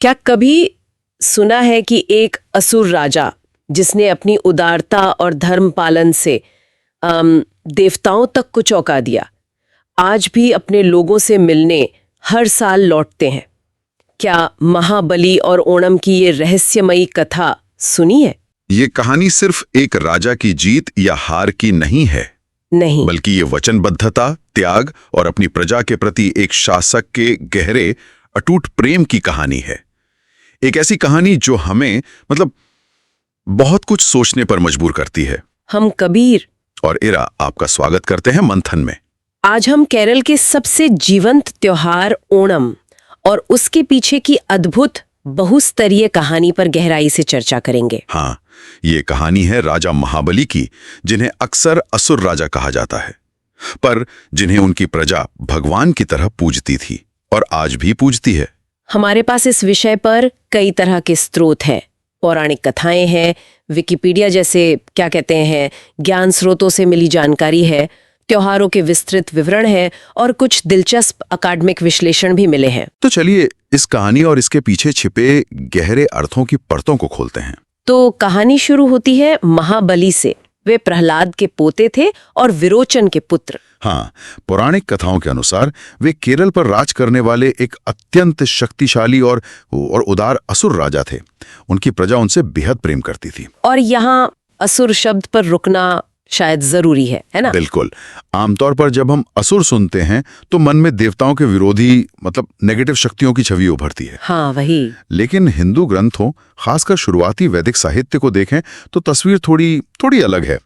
क्या कभी सुना है कि एक असुर राजा जिसने अपनी उदारता और धर्म पालन से देवताओं तक को चौंका दिया, आज भी अपने लोगों से मिलने हर साल लौटते हैं? क्या महाबली और ओणम की ये रहस्यमयी कथा सुनी है? ये कहानी सिर्फ एक राजा की जीत या हार की नहीं है, नहीं, बल्कि ये वचनबद्धता, त्याग और अपनी प्रजा के प्रति एक शासक के गहरे अटूट प्रेम की कहानी है। एक ऐसी कहानी जो हमें बहुत कुछ सोचने पर मजबूर करती है। हम कबीर और इरा आपका स्वागत करते हैं मंथन में। आज हम केरल के सबसे जीवंत त्योहार ओणम और उसके पीछे की अद्भुत बहुस्तरीय कहानी पर गहराई से चर्चा करेंगे। हाँ, ये कहानी है राजा महाबली की, जिन्हें अक्सर असुर राजा कहा जाता है, पर जिन्हें उनकी प्रजा भगवान की तरह पूजती थी और आज भी पूजती है। हमारे पास इस विषय पर कई तरह के स्रोत हैं, पौराणिक कथाएं हैं, विकिपीडिया जैसे ज्ञान स्रोतों से मिली जानकारी है, त्योहारों के विस्तृत विवरण है और कुछ दिलचस्प अकादमिक विश्लेषण भी मिले हैं। तो चलिए इस कहानी और इसके पीछे छिपे गहरे अर्थों की परतों को खोलते हैं। तो कहानी शुरू होती है महाबली से। वे प्रहलाद के पोते थे और विरोचन के पुत्र। हाँ, पौराणिक कथाओं के अनुसार वे केरल पर राज करने वाले एक अत्यंत शक्तिशाली और उदार असुर राजा थे। उनकी प्रजा उनसे बेहद प्रेम करती थी। और यहाँ असुर शब्द पर रुकना शायद जरूरी है ना? बिल्कुल। आमतौर पर जब हम असुर सुनते हैं तो मन में देवताओं के विरोधी नेगेटिव शक्तियों की छवि उभरती है। हाँ, वही। लेकिन हिंदू ग्रंथों, खासकर शुरुआती वैदिक साहित्य को देखें तो तस्वीर थोड़ी अलग है।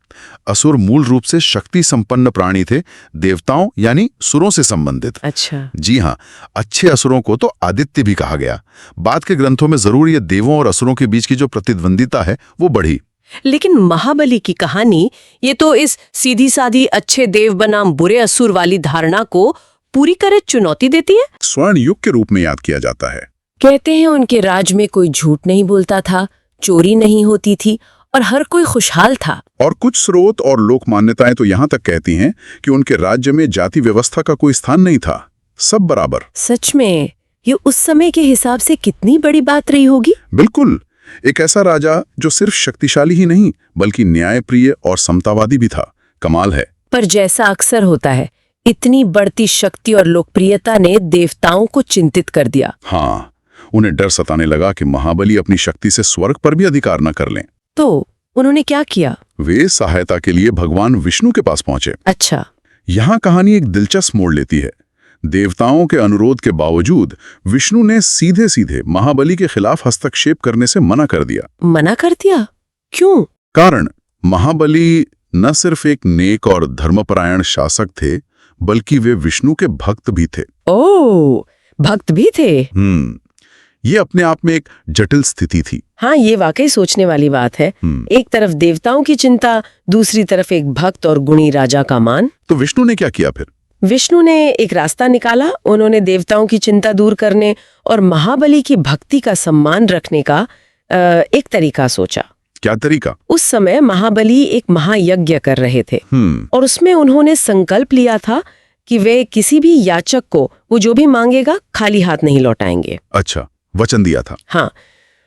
असुर मूल रूप से शक्ति संपन्न प्राणी थे, देवताओं यानी सुरों से संबंधित। अच्छा। जी हाँ, अच्छे असुरों को तो आदित्य भी कहा गया। बाद के ग्रंथों में जरूर ये देवों और असुरों के बीच की जो प्रतिद्वंदिता है वो बढ़ी। लेकिन महाबली की कहानी ये तो इस सीधी साधी अच्छे देव बनाम बुरे असुर वाली धारणा को पूरी तरह चुनौती देती है। स्वर्ण युग के रूप में याद किया जाता है। कहते हैं उनके राज में कोई झूठ नहीं बोलता था, चोरी नहीं होती थी और हर कोई खुशहाल था। और कुछ स्रोत और लोक मान्यताएं तो यहाँ तक कहती हैं कि उनके राज्य में जाति व्यवस्था का कोई स्थान नहीं था, सब बराबर। सच में ये उस समय के हिसाब से कितनी बड़ी बात रही होगी। बिल्कुल, एक ऐसा राजा जो सिर्फ शक्तिशाली ही नहीं बल्कि न्यायप्रिय और समतावादी भी था। कमाल है। पर जैसा अक्सर होता है, इतनी बढ़ती शक्ति और लोकप्रियता ने देवताओं को चिंतित कर दिया। हाँ, उन्हें डर सताने लगा कि महाबली अपनी शक्ति से स्वर्ग पर भी अधिकार न कर लें। तो उन्होंने क्या किया? वे सहायता के लिए भगवान विष्णु के पास पहुंचे। अच्छा। यहाँ कहानी एक दिलचस्प मोड़ लेती है। देवताओं के अनुरोध के बावजूद विष्णु ने सीधे सीधे महाबली के खिलाफ हस्तक्षेप करने से मना कर दिया। मना कर दिया? क्यों? कारण महाबली न सिर्फ एक नेक और धर्मपरायण शासक थे, बल्कि वे विष्णु के भक्त भी थे। ओह, भक्त भी थे। ये अपने आप में एक जटिल स्थिति थी। हाँ, ये वाकई सोचने वाली बात है। एक तरफ देवताओं की चिंता, दूसरी तरफ एक भक्त और गुणी राजा का मान। तो विष्णु ने क्या किया फिर? विष्णु ने एक रास्ता निकाला। उन्होंने देवताओं की चिंता दूर करने और महाबली की भक्ति का सम्मान रखने का एक तरीका सोचा। क्या तरीका? उस समय महाबली एक महायज्ञ कर रहे थे और उसमें उन्होंने संकल्प लिया था कि वे किसी भी याचक को वो जो भी मांगेगा खाली हाथ नहीं लौटाएंगे। अच्छा, वचन दिया था। हाँ,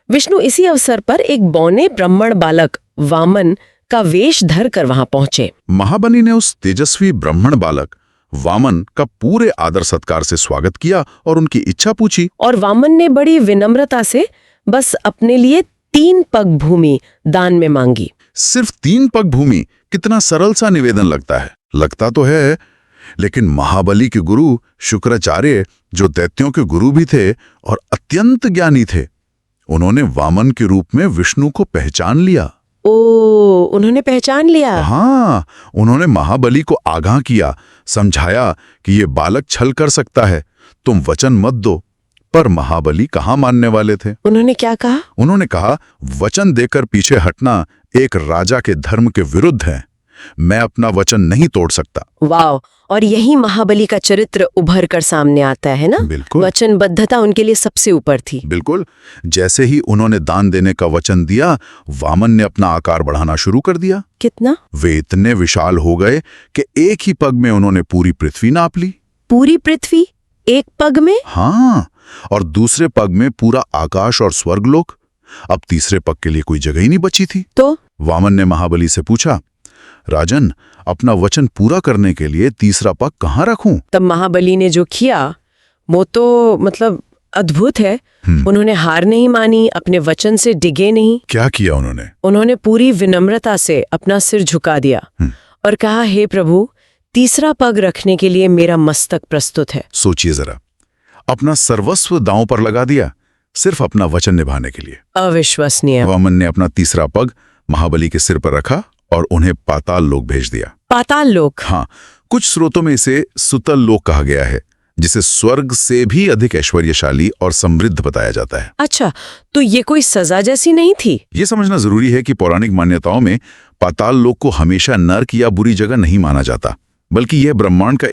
विष्णु इसी अवसर पर एक बौने ब्राह्मण बालक वामन का वेश धर कर वहां पहुंचे। महाबली ने उस तेजस्वी ब्राह्मण बालक वामन का पूरे आदर सत्कार से स्वागत किया और उनकी इच्छा पूछी। और वामन ने बड़ी विनम्रता से बस अपने लिए 3 पग भूमि दान में मांगी। सिर्फ 3 पग भूमि? कितना सरल सा निवेदन लगता है। लगता तो है, लेकिन महाबली के गुरु शुक्राचार्य, जो दैत्यों के गुरु भी थे और अत्यंत ज्ञानी थे, उन्होंने वामन के रूप में विष्णु को पहचान लिया। उन्होंने पहचान लिया? हाँ, उन्होंने महाबली को आगाह किया, समझाया कि ये बालक छल कर सकता है, तुम वचन मत दो। पर महाबली कहाँ मानने वाले थे। उन्होंने क्या कहा? उन्होंने कहा, वचन देकर पीछे हटना एक राजा के धर्म के विरुद्ध है। मैं अपना वचन नहीं तोड़ सकता। वाह! और यही महाबली का चरित्र उभर कर सामने आता है ना? बिल्कुल। वचनबद्धता उनके लिए सबसे ऊपर थी। बिल्कुल। जैसे ही उन्होंने दान देने का वचन दिया, वामन ने अपना आकार बढ़ाना शुरू कर दिया। कितना? वे इतने विशाल हो गए कि एक ही पग में उन्होंने पूरी पृथ्वी नाप ली। पूरी पृथ्वी एक पग में? हाँ, और दूसरे पग में पूरा आकाश और स्वर्गलोक। अब तीसरे पग के लिए कोई जगह ही नहीं बची थी। तो वामन ने महाबली से पूछा, राजन, अपना वचन पूरा करने के लिए तीसरा पग कहाँ रखूं? तब महाबली ने जो किया वो तो मतलब अद्भुत है। उन्होंने हार नहीं मानी, अपने वचन से डिगे नहीं। क्या किया उन्होंने? उन्होंने पूरी विनम्रता से अपना सिर झुका दिया और कहा, हे प्रभु, तीसरा पग रखने के लिए मेरा मस्तक प्रस्तुत है। सोचिए जरा, अपना सर्वस्व दांव पर लगा दिया सिर्फ अपना वचन निभाने के लिए। अविश्वसनीय। वामन ने अपना तीसरा पग महाबली के सिर पर रखा और उन्हें पाताल लोक भेज दिया। पाताल लोक? हाँ, कुछ स्रोतों में इसे सुतल लोक कहा गया है, जिसे स्वर्ग से भी अधिक ऐश्वर्यशाली और समृद्ध बताया जाता है। अच्छा, तो ये कोई सजा जैसी नहीं थी? ये समझना जरूरी है कि पौराणिक मान्यताओं में पाताल लोक को हमेशा नर्क या बुरी जगह नहीं माना जाता, बल्कि यह ब्रह्मांड का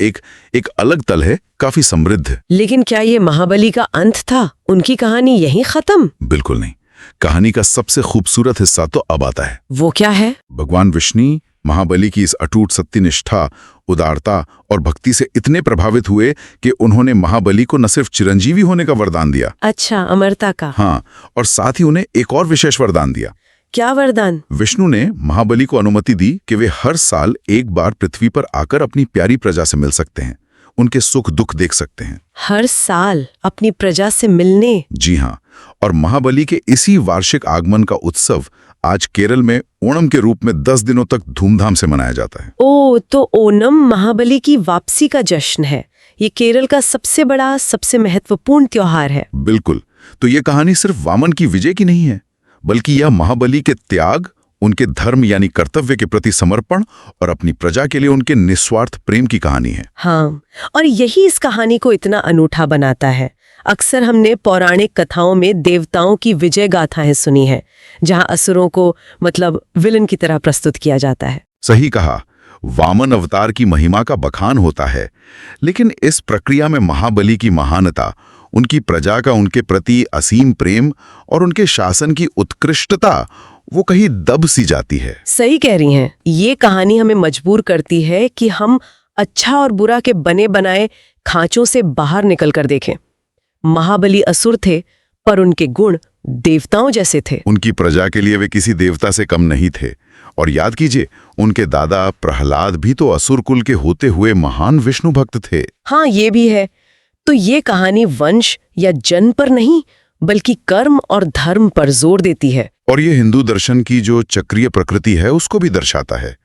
एक अलग तल है, काफी समृद्ध। लेकिन क्या ये महाबली का अंत था? उनकी कहानी यहीं खत्म? बिल्कुल नहीं। कहानी का सबसे खूबसूरत हिस्सा तो अब आता है। वो क्या है? भगवान विष्णु महाबली की इस अटूट सत्यनिष्ठा, उदारता और भक्ति से इतने प्रभावित हुए कि उन्होंने महाबली को न सिर्फ चिरंजीवी होने का वरदान दिया। अच्छा, अमरता का? हाँ, और साथ ही उन्हें एक और विशेष वरदान दिया। क्या वरदान? विष्णु ने महाबली को अनुमति दी कि वे हर साल एक बार पृथ्वी पर आकर अपनी प्यारी प्रजा से मिल सकते हैं, उनके सुख दुख देख सकते हैं। हर साल अपनी प्रजा से मिलने? जी हाँ, और महाबली के इसी वार्षिक आगमन का उत्सव आज केरल में ओणम के रूप में 10 दिनों तक धूमधाम से मनाया जाता है। ओ, तो ओणम महाबली की वापसी का जश्न है। ये केरल का सबसे बड़ा, सबसे महत्वपूर्ण त्योहार है। बिल्कुल। तो ये कहानी सिर्फ वामन की विजय की नहीं है, बल्कि यह महाबली के त्याग, उनके धर्म यानी कर्तव्य के प्रति समर्पण और अपनी प्रजा के लिए उनके निस्वार्थ प्रेम की कहानी है। हाँ, और यही इस कहानी को इतना अनूठा बनाता है। अक्सर हमने पौराणिक कथाओं में देवताओं की विजय गाथाएं सुनी है, जहां असुरों को मतलब विलन की तरह प्रस्तुत किया जाता है। सही कहा, वामन अवतार की महिमा का बखान होता है, लेकिन इस प्रक्रिया में महाबली की महानता, उनकी प्रजा का उनके प्रति असीम प्रेम और उनके शासन की उत्कृष्टता वो कहीं दब सी जाती है। सही कह रही हैं। ये कहानी हमें मजबूर करती है कि हम अच्छा और बुरा के बने बनाए खांचों से बाहर निकल कर देखें। महाबली असुर थे, पर उनके गुण देवताओं जैसे थे। उनकी प्रजा के लिए वे किसी देवता से कम नहीं थे। और याद कीजिए, उनके दादा प्रहलाद भी तो असुर कुल के होते हुए महान विष्णु भक्त थे। हाँ, ये भी है। तो ये कहानी वंश या जन्म पर नहीं, बल्कि कर्म और धर्म पर जोर देती है। और ये हिंदू दर्शन की जो चक्रीय प्रकृति है उसको भी दर्शाता है।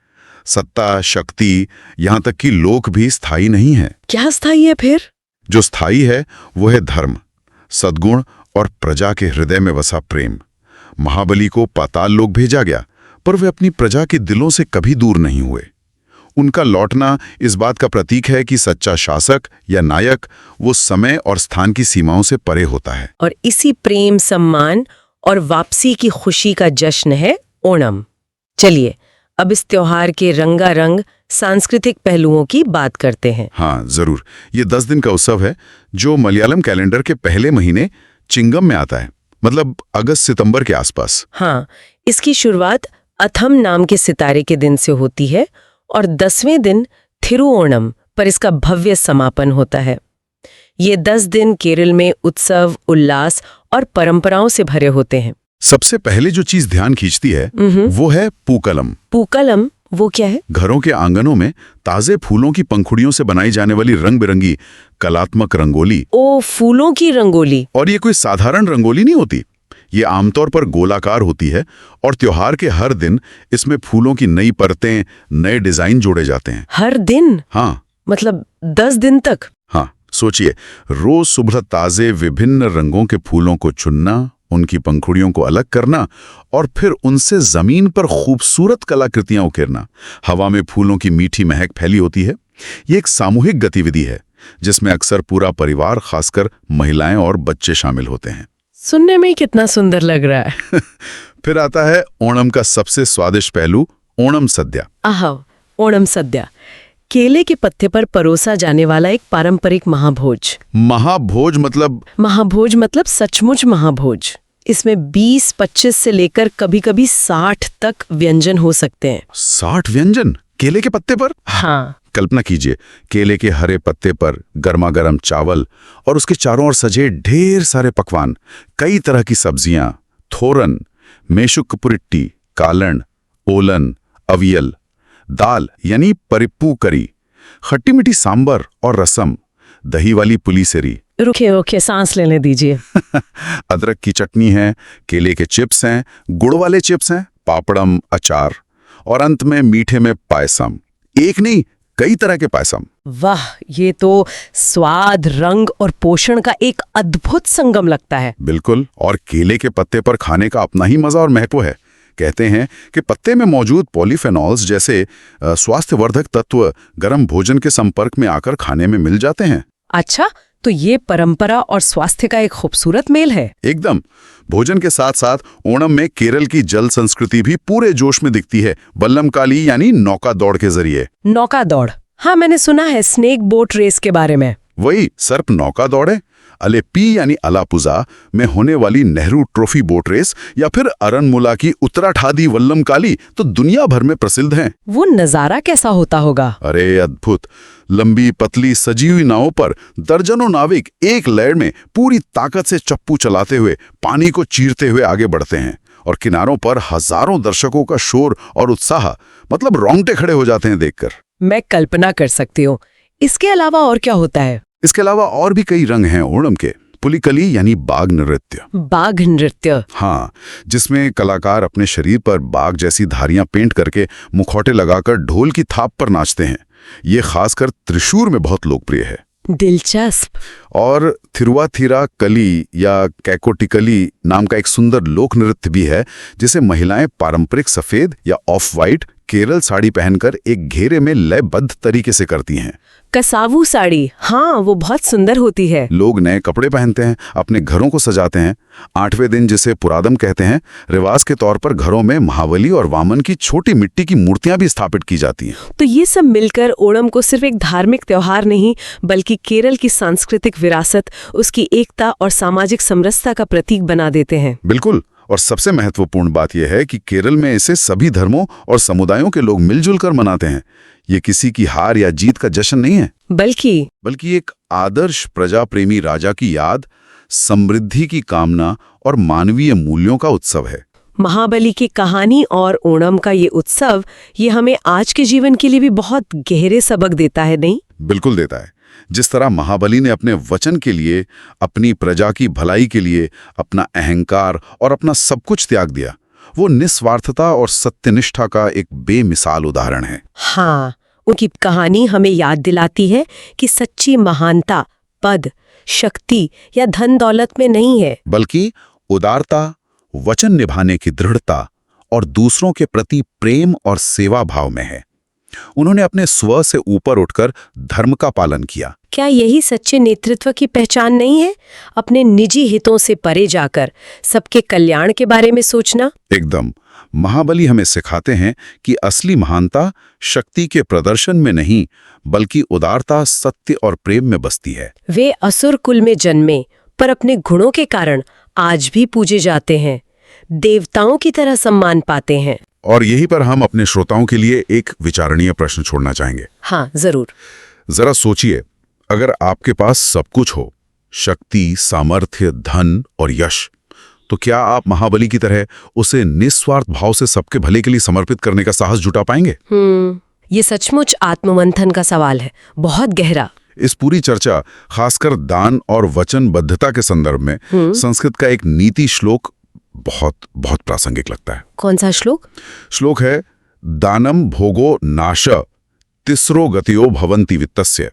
सत्ता, शक्ति, यहाँ तक कि लोक भी स्थायी नहीं है। क्या स्थायी है फिर? जो स्थायी है वो है धर्म, सद्गुण और प्रजा के हृदय में बसा प्रेम। महाबली को पाताल लोक भेजा गया, पर वे अपनी प्रजा के दिलों से कभी दूर नहीं हुए। उनका लौटना इस बात का प्रतीक है कि सच्चा शासक या नायक वो समय और स्थान की सीमाओं से परे होता है। और इसी प्रेम, सम्मान और वापसी की खुशी का जश्न है ओणम। चलिए अब इस त्योहार के रंगारंग सांस्कृतिक पहलुओं की बात करते हैं। हाँ जरूर। ये 10 दिन का उत्सव है जो मलयालम कैलेंडर के पहले महीने चिंगम में आता है, मतलब अगस्त-सितंबर के आसपास। हाँ, इसकी शुरुआत अथम नाम के सितारे के दिन से होती है और 10वें दिन थिरुओणम पर इसका भव्य समापन होता है। ये 10 दिन केरल में उत्सव, उल्लास और परंपराओं से भरे होते हैं। सबसे पहले जो चीज ध्यान खींचती है वो है पूकलम। पूकलम वो क्या है? घरों के आंगनों में ताजे फूलों की पंखुड़ियों से बनाई जाने वाली रंग बिरंगी कलात्मक रंगोली। ओ, फूलों की रंगोली। और ये कोई साधारण रंगोली नहीं होती, ये आमतौर पर गोलाकार होती है और त्योहार के हर दिन इसमें फूलों की नई परतें, नए डिजाइन जोड़े जाते हैं। हर दिन? हाँ, मतलब 10 दिन तक? हाँ, सोचिए, रोज सुबह ताजे विभिन्न रंगों के फूलों को चुनना, उनकी पंखुड़ियों को अलग करना और फिर उनसे जमीन पर खूबसूरत कलाकृतियां उकेरना। हवा में फूलों की मीठी महक फैली होती है। ये एक सामूहिक गतिविधि है जिसमें अक्सर पूरा परिवार, खासकर महिलाएं और बच्चे शामिल होते हैं। सुनने में कितना सुंदर लग रहा है। फिर आता है ओणम का सबसे स्वादिष्ट पहलू, ओणम सद्या। आहा, ओणम सद्या, केले के पत्ते पर परोसा जाने वाला एक पारंपरिक महाभोज। महाभोज मतलब? महाभोज मतलब सचमुच महाभोज। इसमें 20-25 से लेकर कभी-कभी 60 तक व्यंजन हो सकते हैं। 60 व्यंजन केले के पत्ते पर? हाँ, कल्पना कीजिए, केले के हरे पत्ते पर गर्मा गर्म चावल और उसके चारों ओर सजे ढेर सारे पकवान, कई तरह की सब्जियां, थोरन, मेशुक पुरिट्टी, कालन, ओलन, अवियल, दाल यानी परिप्पू करी, खट्टी मीठी सांबर और रसम, दही वाली पुलीसेरी, रुकिए रुकिए, सांस लेने दीजिए। अदरक की चटनी है, केले के चिप्स हैं, गुड़ वाले चिप्स हैं, पापड़म, अचार और अंत में मीठे में पायसम। एक नहीं, कई तरह के पायसम। वाह, ये तो स्वाद, रंग और पोषण का एक अद्भुत संगम लगता है। बिल्कुल, और केले के पत्ते पर खाने का अपना ही मजा और महत्व है। कहते हैं कि पत्ते में मौजूद पॉलीफेनॉल्स जैसे स्वास्थ्यवर्धक तत्व गर्म भोजन के संपर्क में आकर खाने में मिल जाते हैं। अच्छा, तो ये परंपरा और स्वास्थ्य का एक खूबसूरत मेल है। एकदम। भोजन के साथ साथ ओणम में केरल की जल संस्कृति भी पूरे जोश में दिखती है, वल्लमकाली यानी नौका दौड़ के जरिए। नौका दौड़, हाँ मैंने सुना है, स्नेक बोट रेस के बारे में। वही सर्प नौका दौड़े, अलेपी यानी अलापुजा में होने वाली नेहरू ट्रॉफी बोट रेस या फिर अरनमुला की उत्तराठादी वल्लमकाली तो दुनिया भर में प्रसिद्ध हैं। वो नजारा कैसा होता होगा? अरे अद्भुत। लंबी पतली सजी हुई नावों पर दर्जनों नाविक एक लहर में पूरी ताकत से चप्पू चलाते हुए पानी को चीरते हुए आगे बढ़ते हैं, और किनारों पर हजारों दर्शकों का शोर और उत्साह, मतलब रोंगटे खड़े हो जाते हैं देखकर। मैं कल्पना कर सकती हूँ। इसके अलावा और क्या होता है? इसके अलावा और भी कई रंग हैं ओणम के। पुलिकली यानी बाघ नृत्य। बाघ नृत्य? हाँ, जिसमें कलाकार अपने शरीर पर बाघ जैसी धारियां पेंट करके मुखौटे लगाकर ढोल की थाप पर नाचते हैं। ये खासकर त्रिशूर में बहुत लोकप्रिय है। दिलचस्प। और थिरुवाथिरा कली या कैकोटिकली नाम का एक सुंदर लोक नृत्य भी है, जिसे महिलाएं पारंपरिक सफेद या ऑफ वाइट केरल साड़ी पहनकर एक घेरे में लयबद्ध तरीके से करती हैं। कसावू साड़ी, हाँ वो बहुत सुंदर होती है। लोग नए कपड़े पहनते हैं, अपने घरों को सजाते हैं। 8वें दिन, जिसे पुरादम कहते हैं, रिवाज के तौर पर घरों में महाबली और वामन की छोटी मिट्टी की मूर्तियां भी स्थापित की जाती हैं। तो ये सब मिलकर ओणम को सिर्फ एक धार्मिक त्योहार नहीं, बल्कि केरल की सांस्कृतिक विरासत, उसकी एकता और सामाजिक समरसता का प्रतीक बना देते हैं। बिल्कुल। और सबसे महत्वपूर्ण बात यह है कि केरल में इसे सभी धर्मों और समुदायों के लोग मिलजुल कर मनाते हैं। ये किसी की हार या जीत का जश्न नहीं है, बल्कि एक आदर्श प्रजा प्रेमी राजा की याद, समृद्धि की कामना और मानवीय मूल्यों का उत्सव है। महाबली की कहानी और ओणम का ये उत्सव, ये हमें आज के जीवन के लिए भी बहुत गहरे सबक देता है, नहीं? बिल्कुल देता है। जिस तरह महाबली ने अपने वचन के लिए, अपनी प्रजा की भलाई के लिए अपना अहंकार और अपना सब कुछ त्याग दिया, वो निस्वार्थता और सत्यनिष्ठा का एक बेमिसाल उदाहरण है। हाँ, उनकी कहानी हमें याद दिलाती है कि सच्ची महानता पद, शक्ति या धन दौलत में नहीं है, बल्कि उदारता, वचन निभाने की दृढ़ता और दूसरों के प्रति प्रेम और सेवा भाव में है। उन्होंने अपने स्व से ऊपर उठकर धर्म का पालन किया। क्या यही सच्चे नेतृत्व की पहचान नहीं है? अपने निजी हितों से परे जाकर सबके कल्याण के बारे में सोचना। एकदम। महाबली हमें सिखाते हैं कि असली महानता शक्ति के प्रदर्शन में नहीं, बल्कि उदारता, सत्य और प्रेम में बसती है। वे असुर कुल में जन्मे, पर अपने गुणों के कारण आज भी पूजे जाते हैं, देवताओं की तरह सम्मान पाते हैं। और यहीं पर हम अपने श्रोताओं के लिए एक विचारणीय प्रश्न छोड़ना चाहेंगे। हाँ जरूर। जरा सोचिए, अगर आपके पास सब कुछ हो, शक्ति, सामर्थ्य, धन और यश, तो क्या आप महाबली की तरह उसे निस्वार्थ भाव से सबके भले के लिए समर्पित करने का साहस जुटा पाएंगे? ये सचमुच आत्ममंथन का सवाल है, बहुत गहरा। इस पूरी चर्चा खासकर दान और वचनबद्धता के संदर्भ में संस्कृत का एक नीति श्लोक बहुत बहुत प्रासंगिक लगता है। कौन सा श्लोक? श्लोक है, दानम भोगो नाश तिस्रो गतियो भवन्ति वित्तस्य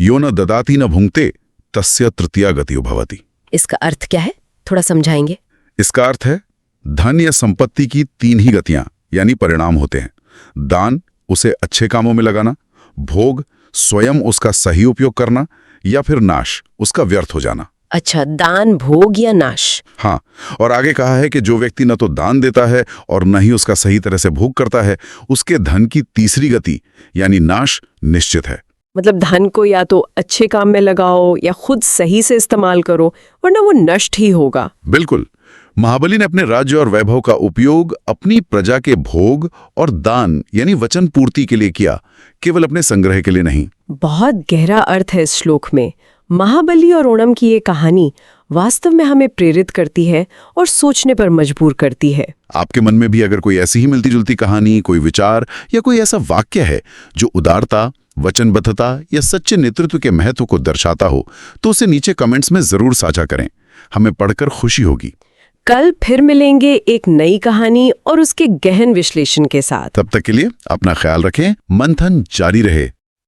यो न ददाति न भुंक्ते तस्य तृतीया गतियो भवति। इसका अर्थ क्या है, थोड़ा समझाएंगे? इसका अर्थ है, धन या संपत्ति की 3 ही गतियां यानी परिणाम होते हैं। दान, उसे अच्छे कामों में लगाना, भोग, स्वयं उसका सही उपयोग करना, या फिर नाश, उसका व्यर्थ हो जाना। अच्छा, दान, भोग या नाश। हाँ, और आगे कहा है कि जो व्यक्ति न तो दान देता है और न ही उसका सही तरह से भोग करता है, उसके धन की तीसरी गति यानी नाश निश्चित है। मतलब धन को या तो अच्छे काम में लगाओ या खुद सही से इस्तेमाल करो, वरना वो नष्ट ही होगा। बिल्कुल। महाबली ने अपने राज्य और वैभव का उपयोग अपनी प्रजा के भोग और दान यानी वचन पूर्ति के लिए किया, केवल अपने संग्रह के लिए नहीं। बहुत गहरा अर्थ है इस श्लोक में। महाबली और ओणम की ये कहानी वास्तव में हमें प्रेरित करती है और सोचने पर मजबूर करती है। आपके मन में भी अगर कोई ऐसी ही मिलती जुलती कहानी, कोई विचार या कोई ऐसा वाक्य है जो उदारता, वचनबद्धता या सच्चे नेतृत्व के महत्व को दर्शाता हो, तो उसे नीचे कमेंट्स में जरूर साझा करें। हमें पढ़कर खुशी होगी। कल फिर मिलेंगे एक नई कहानी और उसके गहन विश्लेषण के साथ। तब तक के लिए अपना ख्याल रखें। मंथन जारी रहे।